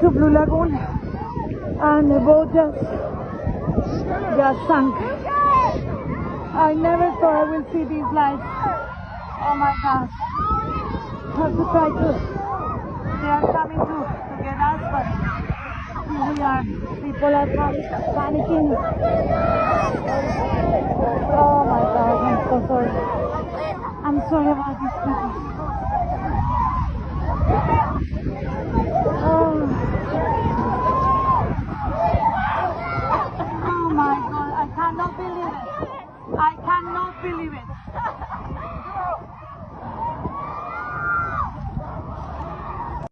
to Blue Lagoon and the boat just sunk. I never thought I would see these lights. Oh my gosh. I have to try to. They are coming to get us, but here we are. People are panicking. Oh my God, I'm so sorry. I'm sorry about these people. Oh my God, I cannot believe it. I cannot believe it.